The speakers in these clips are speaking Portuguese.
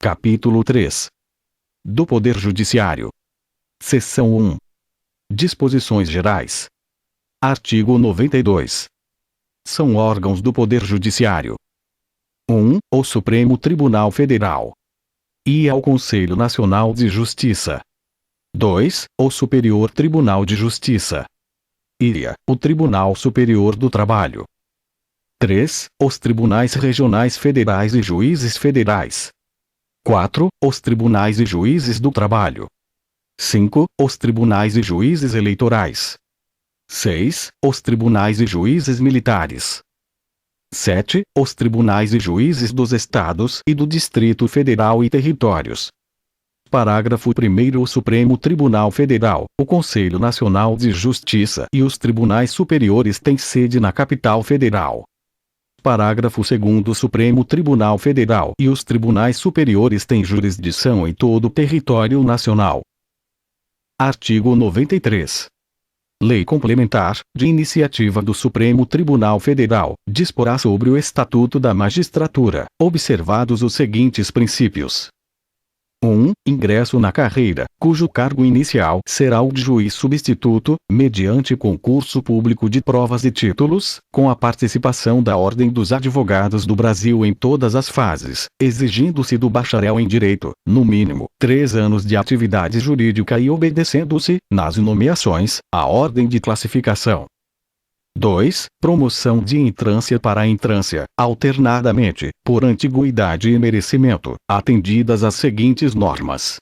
Capítulo 3. Do Poder Judiciário. Seção 1. Disposições Gerais. Artigo 92. São órgãos do Poder Judiciário: 1. O Supremo Tribunal Federal. E ao Conselho Nacional de Justiça. 2. O Superior Tribunal de Justiça. E o Tribunal Superior do Trabalho. 3. Os Tribunais Regionais Federais e Juízes Federais. 4. Os Tribunais e Juízes do Trabalho. 5. Os Tribunais e Juízes Eleitorais. 6. Os Tribunais e Juízes Militares. 7. Os Tribunais e Juízes dos Estados e do Distrito Federal e Territórios. Parágrafo 1º. O Supremo Tribunal Federal, o Conselho Nacional de Justiça e os Tribunais Superiores têm sede na capital federal. Parágrafo 2º. O Supremo Tribunal Federal e os Tribunais Superiores têm jurisdição em todo o território nacional. Artigo 93. Lei Complementar, de iniciativa do Supremo Tribunal Federal, disporá sobre o Estatuto da Magistratura, observados os seguintes princípios. 1. Ingresso na carreira, cujo cargo inicial será o de juiz substituto, mediante concurso público de provas e títulos, com a participação da Ordem dos Advogados do Brasil em todas as fases, exigindo-se do bacharel em Direito, no mínimo, 3 anos de atividade jurídica e obedecendo-se, nas nomeações, à ordem de classificação. 2. Promoção de entrância para a entrância, alternadamente, por antiguidade e merecimento, atendidas as seguintes normas.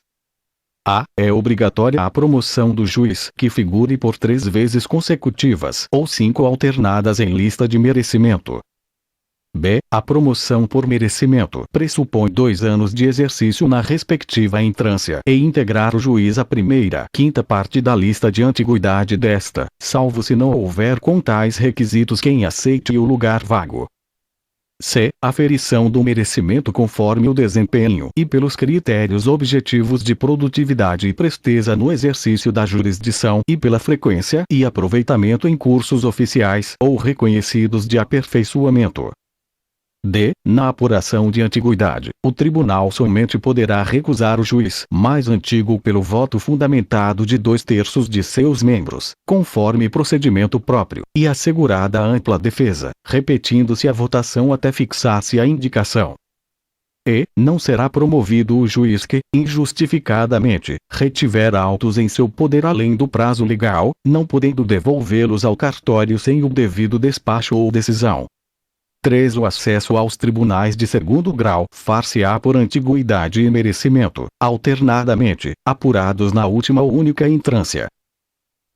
A. É obrigatória a promoção do juiz que figure por 3 vezes consecutivas ou 5 alternadas em lista de merecimento. B. A promoção por merecimento pressupõe 2 anos de exercício na respectiva entrância e integrar o juiz a primeira quinta parte da lista de antiguidade desta, salvo se não houver com tais requisitos quem aceite o lugar vago. C. Aferição do merecimento conforme o desempenho e pelos critérios objetivos de produtividade e presteza no exercício da jurisdição e pela frequência e aproveitamento em cursos oficiais ou reconhecidos de aperfeiçoamento. D. Na apuração de antiguidade, o tribunal somente poderá recusar o juiz mais antigo pelo voto fundamentado de 2/3 de seus membros, conforme procedimento próprio, e assegurada a ampla defesa, repetindo-se a votação até fixar-se a indicação. E. Não será promovido o juiz que, injustificadamente, retiver autos em seu poder além do prazo legal, não podendo devolvê-los ao cartório sem o devido despacho ou decisão. 3. O acesso aos tribunais de 2º grau far-se-á por antiguidade e merecimento, alternadamente, apurados na última ou única entrância.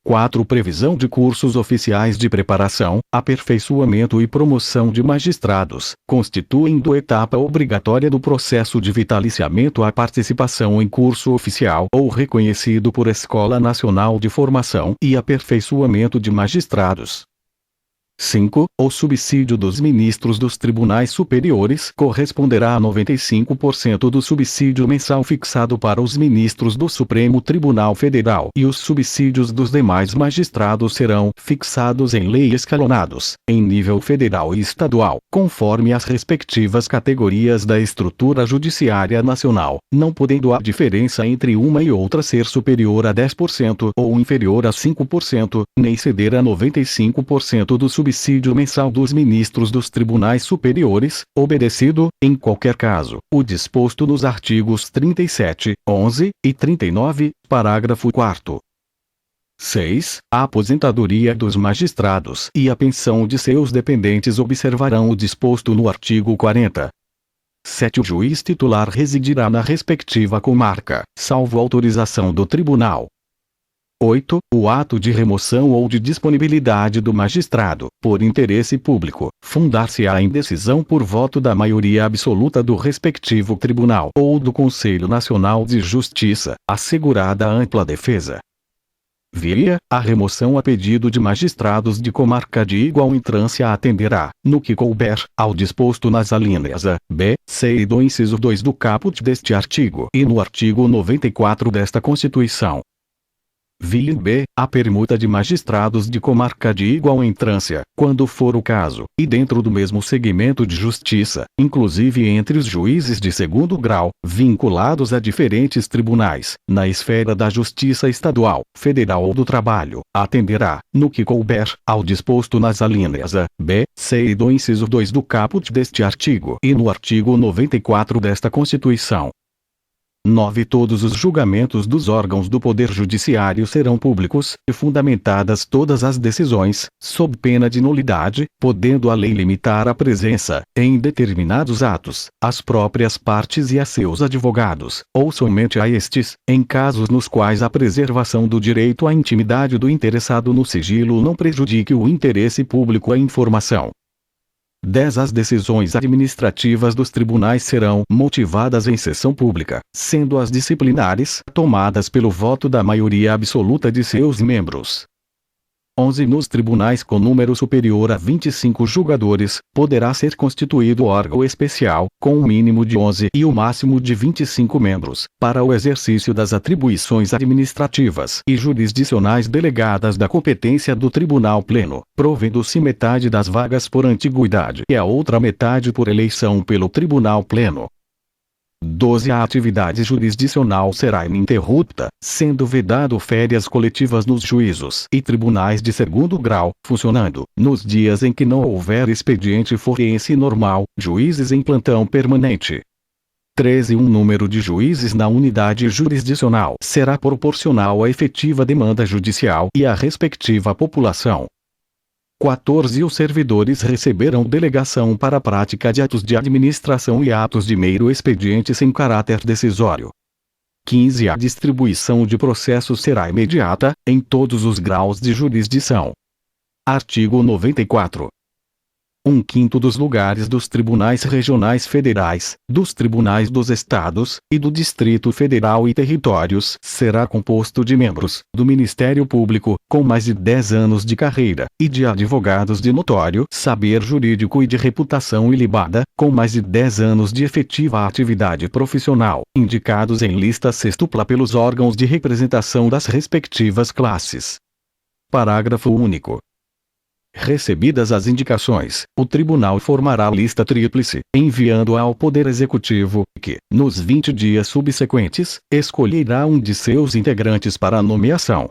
4. Previsão de cursos oficiais de preparação, aperfeiçoamento e promoção de magistrados, constituindo etapa obrigatória do processo de vitaliciamento a participação em curso oficial ou reconhecido por Escola Nacional de Formação e Aperfeiçoamento de Magistrados. 5. O subsídio dos ministros dos tribunais superiores corresponderá a 95% do subsídio mensal fixado para os ministros do Supremo Tribunal Federal e os subsídios dos demais magistrados serão fixados em lei escalonados, em nível federal e estadual, conforme as respectivas categorias da estrutura judiciária nacional, não podendo a diferença entre uma e outra ser superior a 10% ou inferior a 5%, nem exceder a 95% do subsídio mensal dos ministros dos tribunais superiores, obedecido, em qualquer caso, o disposto nos artigos 37, 11 e 39, parágrafo 4º. 6. A aposentadoria dos magistrados e a pensão de seus dependentes observarão o disposto no artigo 40. 7. O juiz titular residirá na respectiva comarca, salvo autorização do tribunal. 8. O ato de remoção ou de disponibilidade do magistrado, por interesse público, fundar-se-á em decisão por voto da maioria absoluta do respectivo tribunal ou do Conselho Nacional de Justiça, assegurada a ampla defesa. Via, a remoção a pedido de magistrados de comarca de igual entrância atenderá, no que couber, ao disposto nas alíneas A, B, C e do inciso 2 do caput deste artigo e no artigo 94 desta Constituição. Vide B. A permuta de magistrados de comarca de igual entrância, quando for o caso, e dentro do mesmo segmento de justiça, inclusive entre os juízes de segundo grau, vinculados a diferentes tribunais, na esfera da justiça estadual, federal ou do trabalho, atenderá, no que couber, ao disposto nas alíneas A, B, C e do inciso 2 do caput deste artigo e no artigo 94 desta Constituição. 9. Todos os julgamentos dos órgãos do Poder Judiciário serão públicos, e fundamentadas todas as decisões, sob pena de nulidade, podendo a lei limitar a presença, em determinados atos, às próprias partes e a seus advogados, ou somente a estes, em casos nos quais a preservação do direito à intimidade do interessado no sigilo não prejudique o interesse público à informação. 10. As decisões administrativas dos tribunais serão motivadas em sessão pública, sendo as disciplinares tomadas pelo voto da maioria absoluta de seus membros. 11. Nos tribunais com número superior a 25 julgadores, poderá ser constituído órgão especial, com um mínimo de 11 e o máximo de 25 membros, para o exercício das atribuições administrativas e jurisdicionais delegadas da competência do Tribunal Pleno, provendo-se metade das vagas por antiguidade e a outra metade por eleição pelo Tribunal Pleno. 12. A atividade jurisdicional será ininterrupta, sendo vedado férias coletivas nos juízos e tribunais de segundo grau, funcionando, nos dias em que não houver expediente forense normal, juízes em plantão permanente. 13. Um número de juízes na unidade jurisdicional será proporcional à efetiva demanda judicial e à respectiva população. 14. Os servidores receberão delegação para a prática de atos de administração e atos de mero expediente sem caráter decisório. 15. A distribuição de processos será imediata, em todos os graus de jurisdição. Artigo 94. 1/5 dos lugares dos tribunais regionais federais, dos tribunais dos estados, e do Distrito Federal e Territórios será composto de membros do Ministério Público, com mais de 10 anos de carreira, e de advogados de notório saber jurídico e de reputação ilibada, com mais de 10 anos de efetiva atividade profissional, indicados em lista sextupla pelos órgãos de representação das respectivas classes. Parágrafo único. Recebidas as indicações, o Tribunal formará lista tríplice, enviando-a ao Poder Executivo, que, nos 20 dias subsequentes, escolherá um de seus integrantes para a nomeação.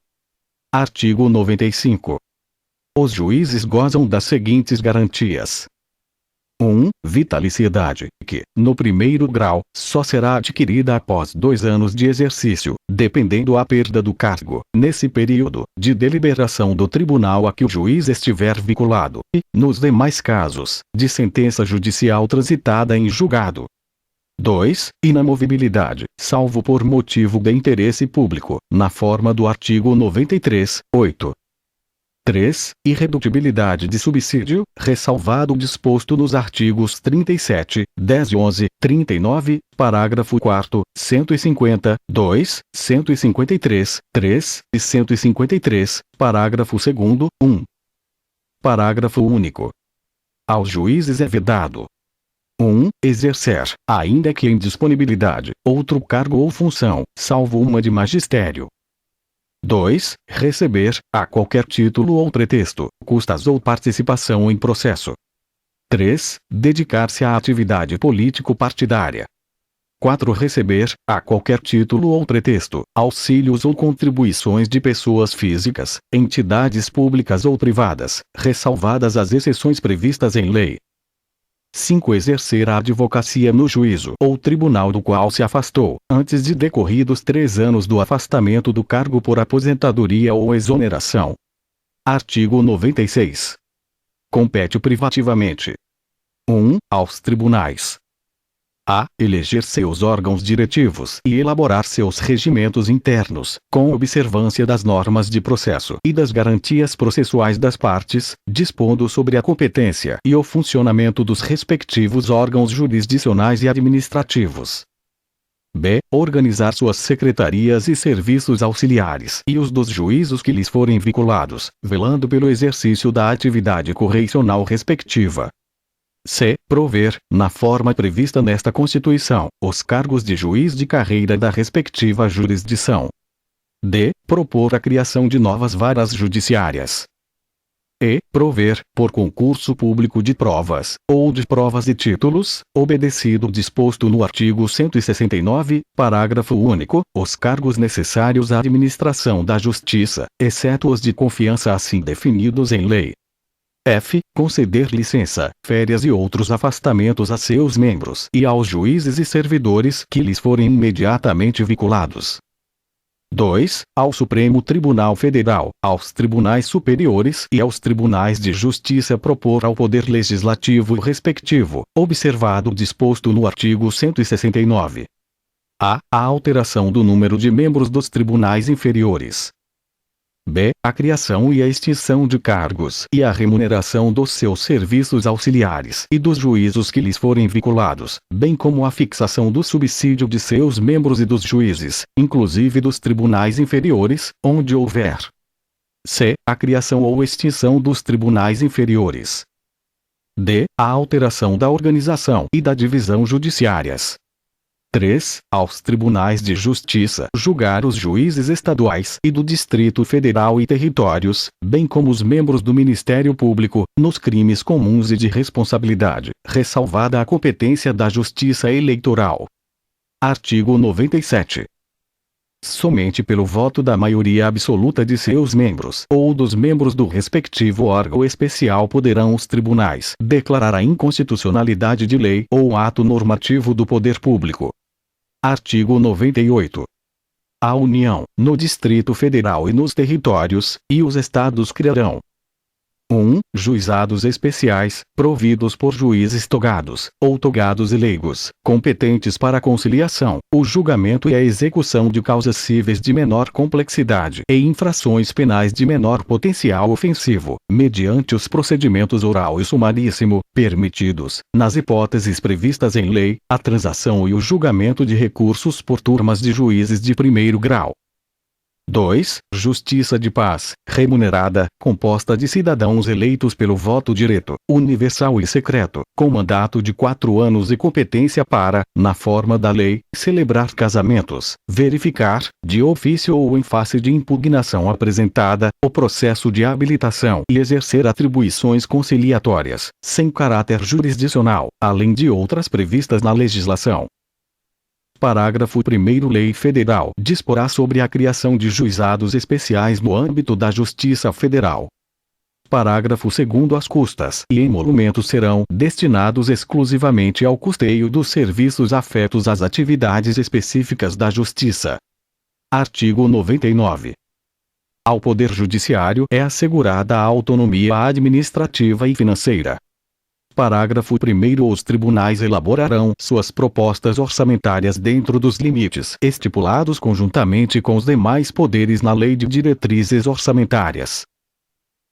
Artigo 95. Os juízes gozam das seguintes garantias. 1. Vitaliciedade, que, no primeiro grau, só será adquirida após 2 anos de exercício, dependendo a perda do cargo, nesse período, de deliberação do tribunal a que o juiz estiver vinculado, e, nos demais casos, de sentença judicial transitada em julgado. 2. Inamovibilidade, salvo por motivo de interesse público, na forma do artigo 93, 8. 3. Irredutibilidade de subsídio, ressalvado o disposto nos artigos 37, 10 e 11, 39, parágrafo 4º, 150, 2, 153, 3 e 153, parágrafo 2º, 1. Parágrafo único. Aos juízes é vedado: 1. Exercer, ainda que em disponibilidade, outro cargo ou função, salvo uma de magistério. 2. Receber, a qualquer título ou pretexto, custas ou participação em processo. 3. Dedicar-se à atividade político-partidária. 4. Receber, a qualquer título ou pretexto, auxílios ou contribuições de pessoas físicas, entidades públicas ou privadas, ressalvadas as exceções previstas em lei. 5. Exercer a advocacia no juízo ou tribunal do qual se afastou, antes de decorridos 3 anos do afastamento do cargo por aposentadoria ou exoneração. Artigo 96. Compete privativamente: 1. Aos tribunais: a. Eleger seus órgãos diretivos e elaborar seus regimentos internos, com observância das normas de processo e das garantias processuais das partes, dispondo sobre a competência e o funcionamento dos respectivos órgãos jurisdicionais e administrativos. b. Organizar suas secretarias e serviços auxiliares e os dos juízos que lhes forem vinculados, velando pelo exercício da atividade correicional respectiva. c. Prover, na forma prevista nesta Constituição, os cargos de juiz de carreira da respectiva jurisdição. D. Propor a criação de novas varas judiciárias. E. Prover, por concurso público de provas, ou de provas e títulos, obedecido o disposto no artigo 169, parágrafo único, os cargos necessários à administração da Justiça, exceto os de confiança assim definidos em lei. F. Conceder licença, férias e outros afastamentos a seus membros e aos juízes e servidores que lhes forem imediatamente vinculados. 2. Ao Supremo Tribunal Federal, aos tribunais superiores e aos tribunais de justiça propor ao Poder Legislativo respectivo, observado o disposto no artigo 169. A. A alteração do número de membros dos tribunais inferiores. B. A criação e a extinção de cargos e a remuneração dos seus serviços auxiliares e dos juízos que lhes forem vinculados, bem como a fixação do subsídio de seus membros e dos juízes, inclusive dos tribunais inferiores, onde houver. C. A criação ou extinção dos tribunais inferiores. D. A alteração da organização e da divisão judiciárias. 3. Aos tribunais de justiça julgar os juízes estaduais e do Distrito Federal e territórios, bem como os membros do Ministério Público, nos crimes comuns e de responsabilidade, ressalvada a competência da Justiça Eleitoral. Artigo 97. Somente pelo voto da maioria absoluta de seus membros ou dos membros do respectivo órgão especial poderão os tribunais declarar a inconstitucionalidade de lei ou ato normativo do poder público. Artigo 98. A União, no Distrito Federal e nos territórios, e os estados criarão: 1. Juizados especiais, providos por juízes togados, ou togados e leigos, competentes para a conciliação, o julgamento e a execução de causas cíveis de menor complexidade e infrações penais de menor potencial ofensivo, mediante os procedimentos oral e sumaríssimo, permitidos, nas hipóteses previstas em lei, a transação e o julgamento de recursos por turmas de juízes de primeiro grau. 2. Justiça de paz, remunerada, composta de cidadãos eleitos pelo voto direto, universal e secreto, com mandato de 4 anos e competência para, na forma da lei, celebrar casamentos, verificar, de ofício ou em face de impugnação apresentada, o processo de habilitação e exercer atribuições conciliatórias, sem caráter jurisdicional, além de outras previstas na legislação. Parágrafo 1º. Lei Federal disporá sobre a criação de juizados especiais no âmbito da Justiça Federal. Parágrafo 2º. As custas e emolumentos serão destinados exclusivamente ao custeio dos serviços afetos às atividades específicas da Justiça. Artigo 99. Ao Poder Judiciário é assegurada a autonomia administrativa e financeira. Parágrafo 1º. Os tribunais elaborarão suas propostas orçamentárias dentro dos limites estipulados conjuntamente com os demais poderes na Lei de Diretrizes Orçamentárias.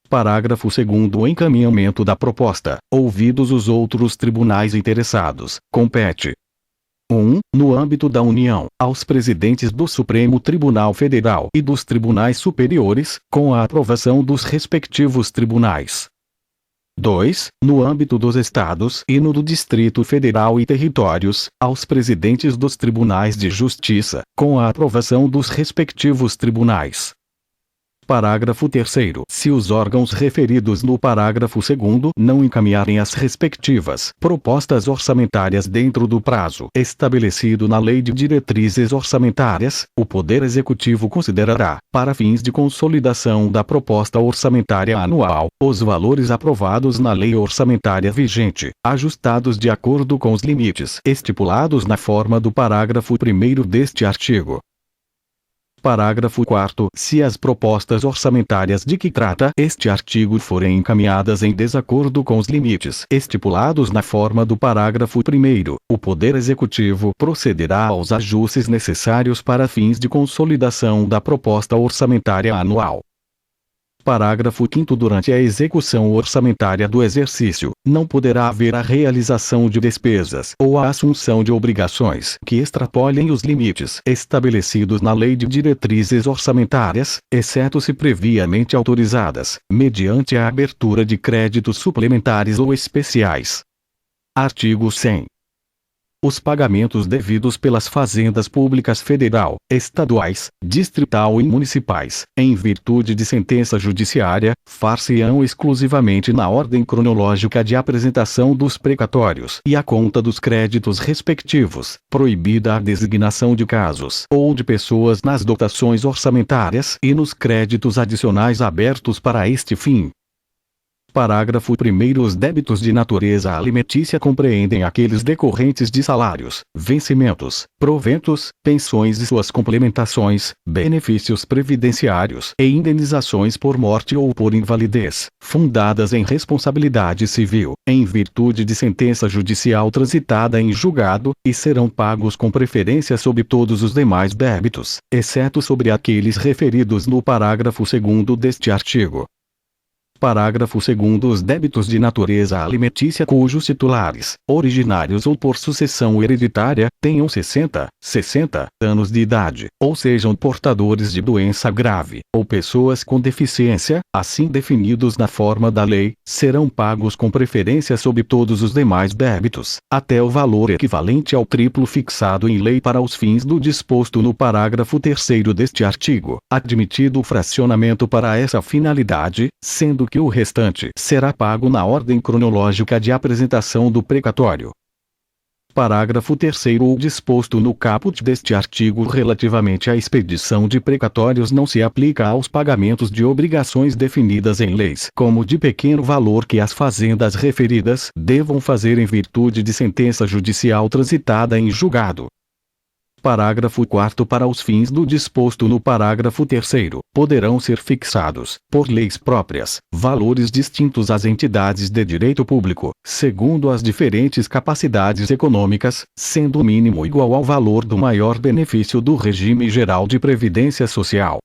Parágrafo 2º. O encaminhamento da proposta, ouvidos os outros tribunais interessados, compete: 1. No âmbito da União, aos presidentes do Supremo Tribunal Federal e dos tribunais superiores, com a aprovação dos respectivos tribunais. 2. No âmbito dos Estados e no do Distrito Federal e territórios, aos presidentes dos tribunais de justiça, com a aprovação dos respectivos tribunais. Parágrafo 3º. Se os órgãos referidos no parágrafo 2º não encaminharem as respectivas propostas orçamentárias dentro do prazo estabelecido na Lei de Diretrizes Orçamentárias, o Poder Executivo considerará, para fins de consolidação da proposta orçamentária anual, os valores aprovados na lei orçamentária vigente, ajustados de acordo com os limites estipulados na forma do parágrafo 1º deste artigo. Parágrafo 4º. Se as propostas orçamentárias de que trata este artigo forem encaminhadas em desacordo com os limites estipulados na forma do parágrafo 1º, o Poder Executivo procederá aos ajustes necessários para fins de consolidação da proposta orçamentária anual. Parágrafo 5º. Durante a execução orçamentária do exercício, não poderá haver a realização de despesas ou a assunção de obrigações que extrapolem os limites estabelecidos na Lei de Diretrizes Orçamentárias, exceto se previamente autorizadas, mediante a abertura de créditos suplementares ou especiais. Artigo 100. os pagamentos devidos pelas fazendas públicas federal, estaduais, distrital e municipais, em virtude de sentença judiciária, far-se-ão exclusivamente na ordem cronológica de apresentação dos precatórios e a conta dos créditos respectivos, proibida a designação de casos ou de pessoas nas dotações orçamentárias e nos créditos adicionais abertos para este fim. Parágrafo 1º. Os débitos de natureza alimentícia compreendem aqueles decorrentes de salários, vencimentos, proventos, pensões e suas complementações, benefícios previdenciários e indenizações por morte ou por invalidez, fundadas em responsabilidade civil, em virtude de sentença judicial transitada em julgado, e serão pagos com preferência sobre todos os demais débitos, exceto sobre aqueles referidos no parágrafo 2º deste artigo. Parágrafo 2º. Os débitos de natureza alimentícia cujos titulares, originários ou por sucessão hereditária, tenham 60 anos de idade, ou sejam portadores de doença grave, ou pessoas com deficiência, assim definidos na forma da lei, serão pagos com preferência sobre todos os demais débitos, até o valor equivalente ao triplo fixado em lei para os fins do disposto no parágrafo 3º deste artigo, admitido o fracionamento para essa finalidade, sendo que o restante será pago na ordem cronológica de apresentação do precatório. Parágrafo 3º. O disposto no caput deste artigo relativamente à expedição de precatórios não se aplica aos pagamentos de obrigações definidas em leis como de pequeno valor que as fazendas referidas devam fazer em virtude de sentença judicial transitada em julgado. Parágrafo 4º. Para os fins do disposto no parágrafo 3º, poderão ser fixados, por leis próprias, valores distintos às entidades de direito público, segundo as diferentes capacidades econômicas, sendo o mínimo igual ao valor do maior benefício do regime geral de previdência social.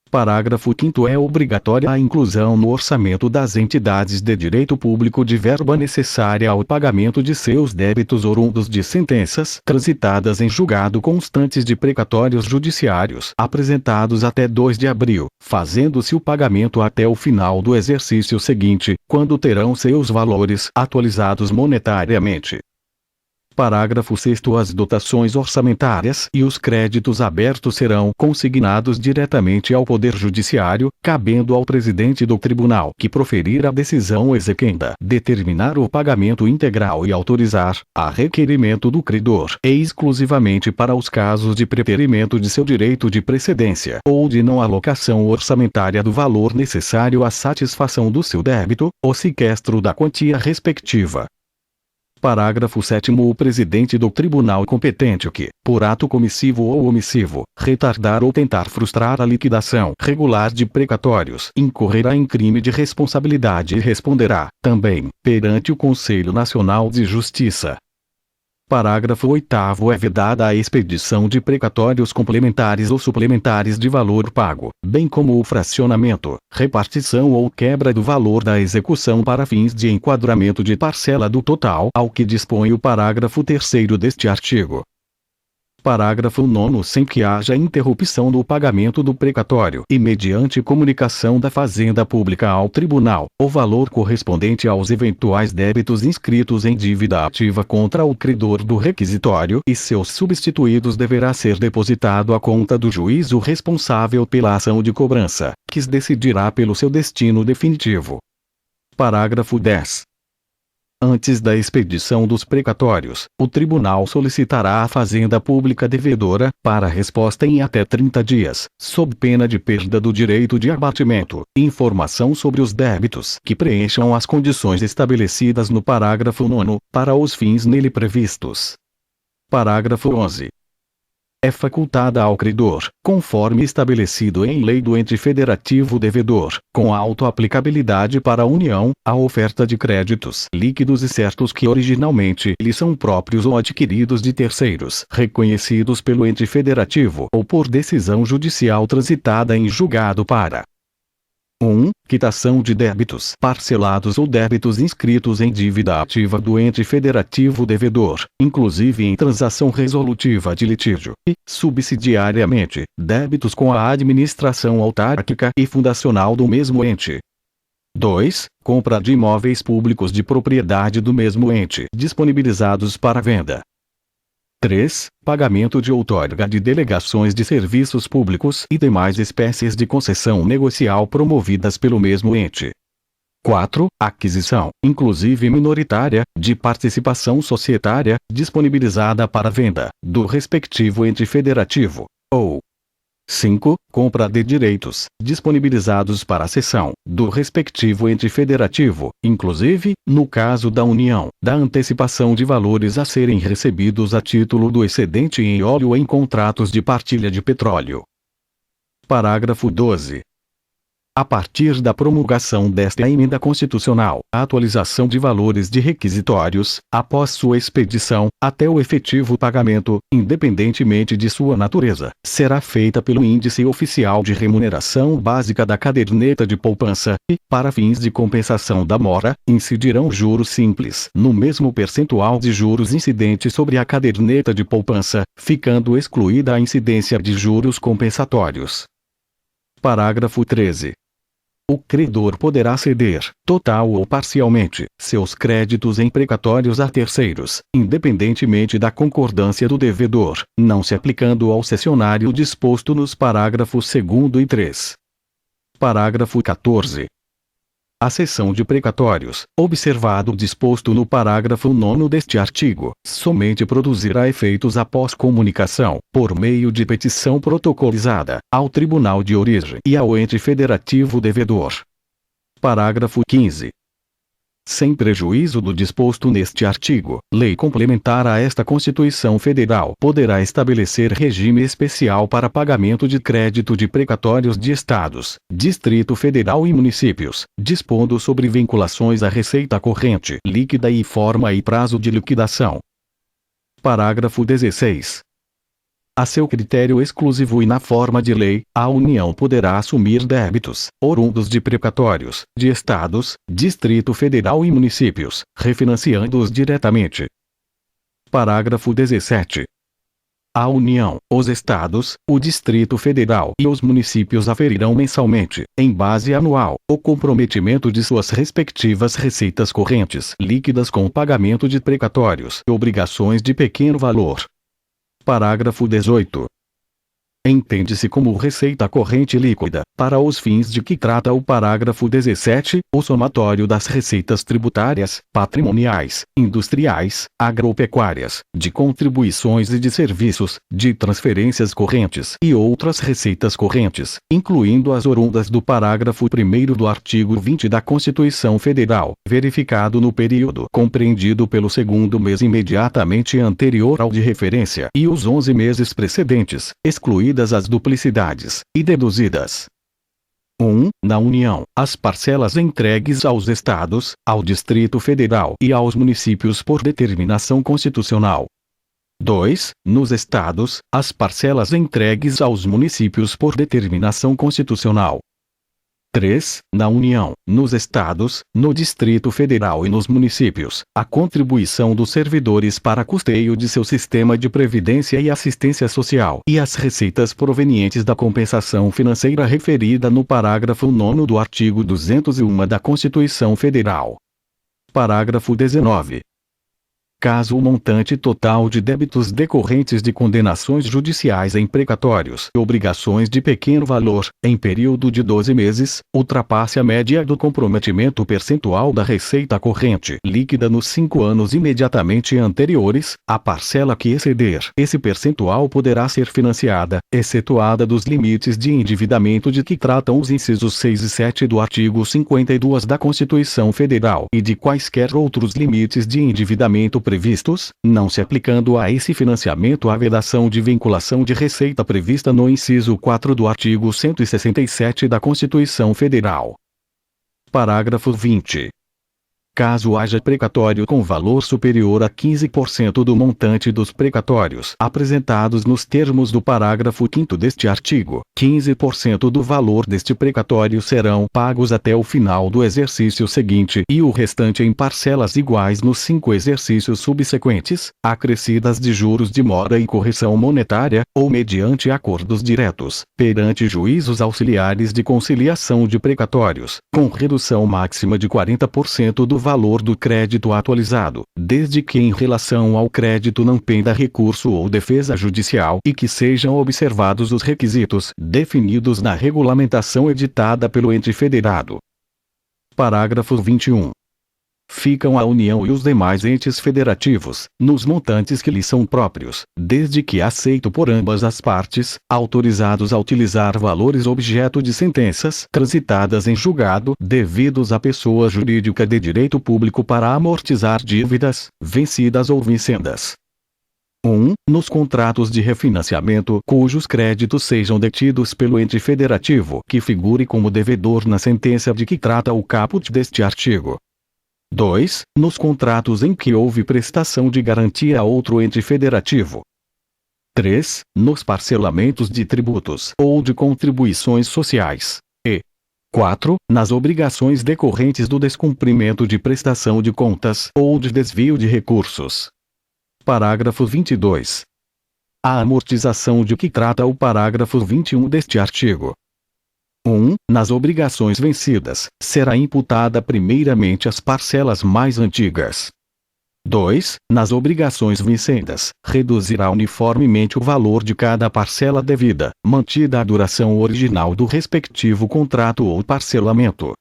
Parágrafo 5º. É obrigatória a inclusão no orçamento das entidades de direito público de verba necessária ao pagamento de seus débitos oriundos de sentenças transitadas em julgado constantes de precatórios judiciários apresentados até 2 de abril, fazendo-se o pagamento até o final do exercício seguinte, quando terão seus valores atualizados monetariamente. Parágrafo 6º. As dotações orçamentárias e os créditos abertos serão consignados diretamente ao Poder Judiciário, cabendo ao presidente do tribunal que proferir a decisão exequenda determinar o pagamento integral e autorizar, a requerimento do credor, e exclusivamente para os casos de preterimento de seu direito de precedência ou de não alocação orçamentária do valor necessário à satisfação do seu débito, o sequestro da quantia respectiva. Parágrafo 7º. O presidente do tribunal competente que, por ato comissivo ou omissivo, retardar ou tentar frustrar a liquidação regular de precatórios, incorrerá em crime de responsabilidade e responderá, também, perante o Conselho Nacional de Justiça. Parágrafo 8º. É vedada a expedição de precatórios complementares ou suplementares de valor pago, bem como o fracionamento, repartição ou quebra do valor da execução para fins de enquadramento de parcela do total, ao que dispõe o parágrafo 3º deste artigo. Parágrafo 9º. Sem que haja interrupção do pagamento do precatório e mediante comunicação da Fazenda Pública ao Tribunal, o valor correspondente aos eventuais débitos inscritos em dívida ativa contra o credor do requisitório e seus substituídos deverá ser depositado à conta do juízo responsável pela ação de cobrança, que decidirá pelo seu destino definitivo. Parágrafo 10º. Antes da expedição dos precatórios, o tribunal solicitará à Fazenda Pública devedora, para resposta em até 30 dias, sob pena de perda do direito de abatimento, informação sobre os débitos que preencham as condições estabelecidas no parágrafo 9º, para os fins nele previstos. Parágrafo 11º. É facultada ao credor, conforme estabelecido em lei do ente federativo devedor, com auto-aplicabilidade para a União, a oferta de créditos líquidos e certos que originalmente lhe são próprios ou adquiridos de terceiros, reconhecidos pelo ente federativo ou por decisão judicial transitada em julgado para 1. Quitação de débitos parcelados ou débitos inscritos em dívida ativa do ente federativo devedor, inclusive em transação resolutiva de litígio, e, subsidiariamente, débitos com a administração autárquica e fundacional do mesmo ente. 2. Compra de imóveis públicos de propriedade do mesmo ente disponibilizados para venda. 3. Pagamento de outorga de delegações de serviços públicos e demais espécies de concessão negocial promovidas pelo mesmo ente. 4. Aquisição, inclusive minoritária, de participação societária, disponibilizada para venda, do respectivo ente federativo. Ou 5. Compra de direitos, disponibilizados para a cessão, do respectivo ente federativo, inclusive, no caso da União, da antecipação de valores a serem recebidos a título do excedente em óleo em contratos de partilha de petróleo. Parágrafo 12. A partir da promulgação desta emenda constitucional, a atualização de valores de requisitórios, após sua expedição, até o efetivo pagamento, independentemente de sua natureza, será feita pelo Índice Oficial de Remuneração Básica da Caderneta de Poupança, e, para fins de compensação da mora, incidirão juros simples no mesmo percentual de juros incidentes sobre a caderneta de poupança, ficando excluída a incidência de juros compensatórios. Parágrafo 13. O credor poderá ceder, total ou parcialmente, seus créditos em precatórios a terceiros, independentemente da concordância do devedor, não se aplicando ao cessionário disposto nos parágrafos 2º e 3. Parágrafo 14. A cessão de precatórios, observado o disposto no parágrafo 9º deste artigo, somente produzirá efeitos após comunicação, por meio de petição protocolizada, ao tribunal de origem e ao ente federativo devedor. Parágrafo 15. Sem prejuízo do disposto neste artigo, lei complementar a esta Constituição Federal poderá estabelecer regime especial para pagamento de crédito de precatórios de estados, Distrito Federal e municípios, dispondo sobre vinculações à receita corrente líquida e forma e prazo de liquidação. Parágrafo 16. A seu critério exclusivo e na forma de lei, a União poderá assumir débitos, oriundos de precatórios, de estados, Distrito Federal e municípios, refinanciando-os diretamente. Parágrafo 17. A União, os estados, o Distrito Federal e os municípios aferirão mensalmente, em base anual, o comprometimento de suas respectivas receitas correntes líquidas com o pagamento de precatórios e obrigações de pequeno valor. Parágrafo 18. Entende-se como receita corrente líquida, para os fins de que trata o parágrafo 17, o somatório das receitas tributárias, patrimoniais, industriais, agropecuárias, de contribuições e de serviços, de transferências correntes e outras receitas correntes, incluindo as oriundas do parágrafo 1º do artigo 20 da Constituição Federal, verificado no período compreendido pelo segundo mês imediatamente anterior ao de referência e os 11 meses precedentes, excluídas as duplicidades, e deduzidas. 1. Na União, as parcelas entregues aos Estados, ao Distrito Federal e aos municípios por determinação constitucional. 2. Nos Estados, as parcelas entregues aos municípios por determinação constitucional. 3. Na União, nos Estados, no Distrito Federal e nos municípios, a contribuição dos servidores para custeio de seu sistema de previdência e assistência social e as receitas provenientes da compensação financeira referida no parágrafo 9º do artigo 201 da Constituição Federal. Parágrafo 19. Caso o montante total de débitos decorrentes de condenações judiciais em precatórios e obrigações de pequeno valor, em período de 12 meses, ultrapasse a média do comprometimento percentual da receita corrente líquida nos 5 anos imediatamente anteriores, a parcela que exceder esse percentual poderá ser financiada, excetuada dos limites de endividamento de que tratam os incisos 6 e 7 do artigo 52 da Constituição Federal e de quaisquer outros limites de endividamento previstos, não se aplicando a esse financiamento a vedação de vinculação de receita prevista no inciso 4 do artigo 167 da Constituição Federal. Parágrafo 20. Caso haja precatório com valor superior a 15% do montante dos precatórios apresentados nos termos do parágrafo 5º deste artigo, 15% do valor deste precatório serão pagos até o final do exercício seguinte e o restante em parcelas iguais nos 5 exercícios subsequentes, acrescidas de juros de mora e correção monetária, ou mediante acordos diretos, perante juízos auxiliares de conciliação de precatórios, com redução máxima de 40% do valor do crédito atualizado, desde que em relação ao crédito não penda recurso ou defesa judicial e que sejam observados os requisitos definidos na regulamentação editada pelo ente federado. Parágrafo 21. Ficam a União e os demais entes federativos, nos montantes que lhes são próprios, desde que aceito por ambas as partes, autorizados a utilizar valores objeto de sentenças transitadas em julgado devidos à pessoa jurídica de direito público para amortizar dívidas, vencidas ou vincendas. 1. Nos contratos de refinanciamento cujos créditos sejam detidos pelo ente federativo que figure como devedor na sentença de que trata o caput deste artigo. 2. Nos contratos em que houve prestação de garantia a outro ente federativo. 3. Nos parcelamentos de tributos ou de contribuições sociais. E 4. Nas obrigações decorrentes do descumprimento de prestação de contas ou de desvio de recursos. Parágrafo 22. A amortização de que trata o parágrafo 21 deste artigo. 1. Nas obrigações vencidas, será imputada primeiramente as parcelas mais antigas. 2. Nas obrigações vincendas, reduzirá uniformemente o valor de cada parcela devida, mantida a duração original do respectivo contrato ou parcelamento.